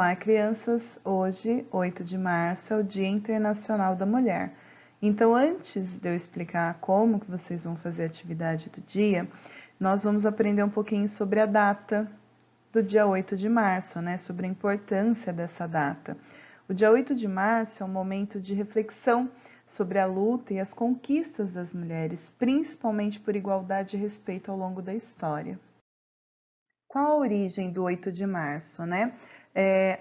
Olá, crianças! Hoje, 8 de março, é o Dia Internacional da Mulher. Então, antes de eu explicar como que vocês vão fazer a atividade do dia, nós vamos aprender um pouquinho sobre a data do dia 8 de março, né? Sobre a importância dessa data. O dia 8 de março é um momento de reflexão sobre a luta e as conquistas das mulheres, principalmente por igualdade e respeito ao longo da história. Qual a origem do 8 de março, né?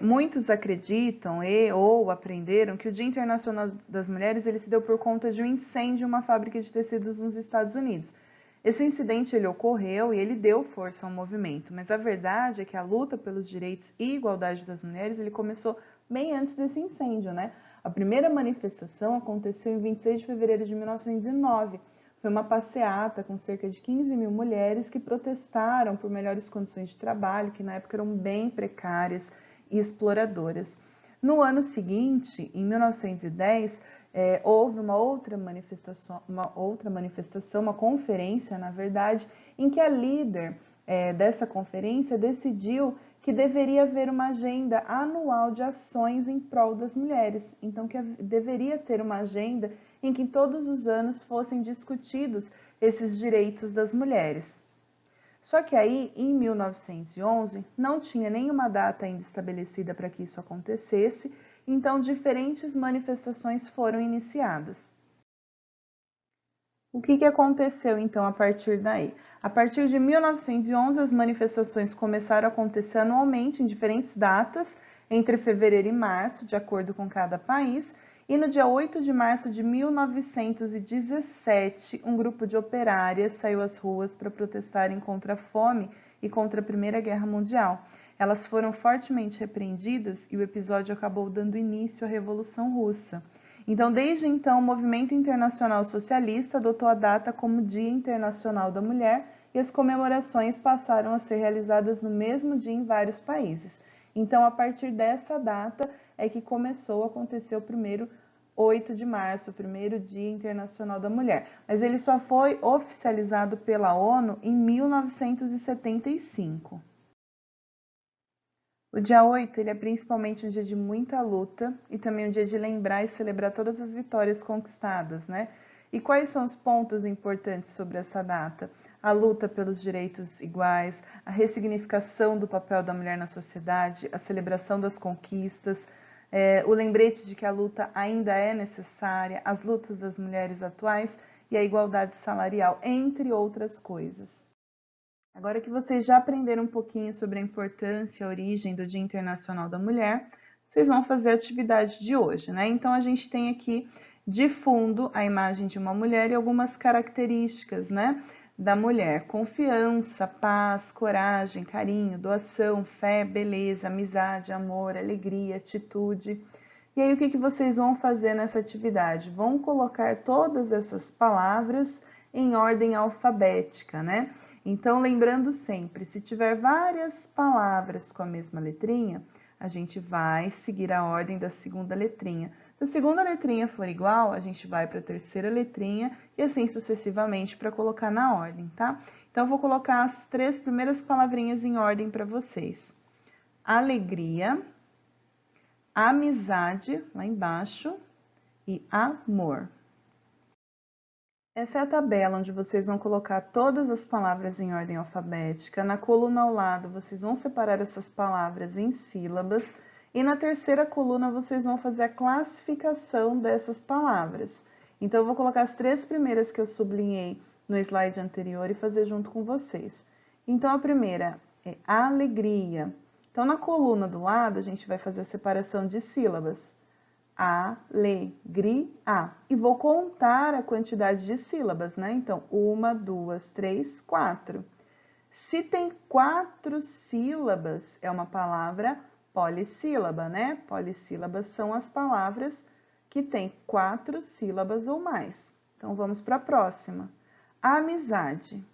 Muitos acreditam ou aprenderam que o Dia Internacional das Mulheres ele se deu por conta de um incêndio em uma fábrica de tecidos nos Estados Unidos. Esse incidente ele ocorreu e ele deu força ao movimento, mas a verdade é que a luta pelos direitos e igualdade das mulheres ele começou bem antes desse incêndio, né? A primeira manifestação aconteceu em 26 de fevereiro de 1909. Foi uma passeata com cerca de 15 mil mulheres que protestaram por melhores condições de trabalho, que na época eram bem precárias e exploradoras. No ano seguinte, em 1910, houve uma outra manifestação, uma conferência, na verdade, em que a líder dessa conferência decidiu que deveria haver uma agenda anual de ações em prol das mulheres. Então, que deveria ter uma agenda em que todos os anos fossem discutidos esses direitos das mulheres. Só que aí, em 1911, não tinha nenhuma data ainda estabelecida para que isso acontecesse, então diferentes manifestações foram iniciadas. O que aconteceu então a partir daí? A partir de 1911, as manifestações começaram a acontecer anualmente em diferentes datas, entre fevereiro e março, de acordo com cada país, e no dia 8 de março de 1917, um grupo de operárias saiu às ruas para protestarem contra a fome e contra a Primeira Guerra Mundial. Elas foram fortemente repreendidas e o episódio acabou dando início à Revolução Russa. Então, desde então, o Movimento Internacional Socialista adotou a data como Dia Internacional da Mulher e as comemorações passaram a ser realizadas no mesmo dia em vários países. Então, a partir dessa data é que começou a acontecer o primeiro 8 de março, o primeiro Dia Internacional da Mulher. Mas ele só foi oficializado pela ONU em 1975. O dia 8 ele é principalmente um dia de muita luta e também um dia de lembrar e celebrar todas as vitórias conquistadas, né? E quais são os pontos importantes sobre essa data? A luta pelos direitos iguais, a ressignificação do papel da mulher na sociedade, a celebração das conquistas, o lembrete de que a luta ainda é necessária, as lutas das mulheres atuais e a igualdade salarial, entre outras coisas. Agora que vocês já aprenderam um pouquinho sobre a importância e a origem do Dia Internacional da Mulher, vocês vão fazer a atividade de hoje, né? Então, a gente tem aqui de fundo a imagem de uma mulher e algumas características, né? Da mulher: confiança, paz, coragem, carinho, doação, fé, beleza, amizade, amor, alegria, atitude. E aí, o que vocês vão fazer nessa atividade? Vão colocar todas essas palavras em ordem alfabética, né? Então, lembrando sempre, se tiver várias palavras com a mesma letrinha, a gente vai seguir a ordem da segunda letrinha. Se a segunda letrinha for igual, a gente vai para a terceira letrinha e assim sucessivamente para colocar na ordem, tá? Então, eu vou colocar as 3 primeiras palavrinhas em ordem para vocês. Alegria, amizade, lá embaixo, e amor. Essa é a tabela onde vocês vão colocar todas as palavras em ordem alfabética. Na coluna ao lado, vocês vão separar essas palavras em sílabas. E na terceira coluna, vocês vão fazer a classificação dessas palavras. Então, eu vou colocar as 3 primeiras que eu sublinhei no slide anterior e fazer junto com vocês. Então, a primeira é alegria. Então, na coluna do lado, a gente vai fazer a separação de sílabas. Alegria. E vou contar a quantidade de sílabas, né? Então, 1, 2, 3, 4. Se tem 4 sílabas, é uma palavra polissílaba, né? Polissílabas são as palavras que têm 4 sílabas ou mais. Então, vamos para a próxima. Amizade.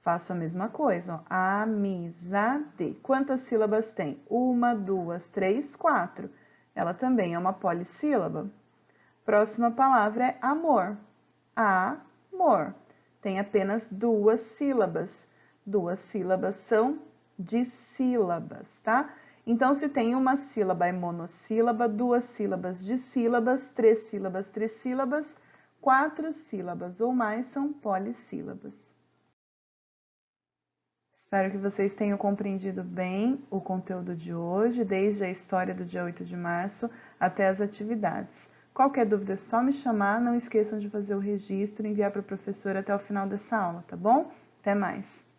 Faço a mesma coisa, ó. Amizade. Quantas sílabas tem? 1, 2, 3, 4. Ela também é uma polissílaba. Próxima palavra é amor. Amor. Tem apenas 2 sílabas. 2 sílabas são dissílabas, tá? Então, se tem uma sílaba é monossílaba, duas sílabas dissílabas, três sílabas trissílabas, quatro sílabas ou mais são polissílabas. Espero que vocês tenham compreendido bem o conteúdo de hoje, desde a história do dia 8 de março até as atividades. Qualquer dúvida é só me chamar, não esqueçam de fazer o registro e enviar para a professora até o final dessa aula, tá bom? Até mais!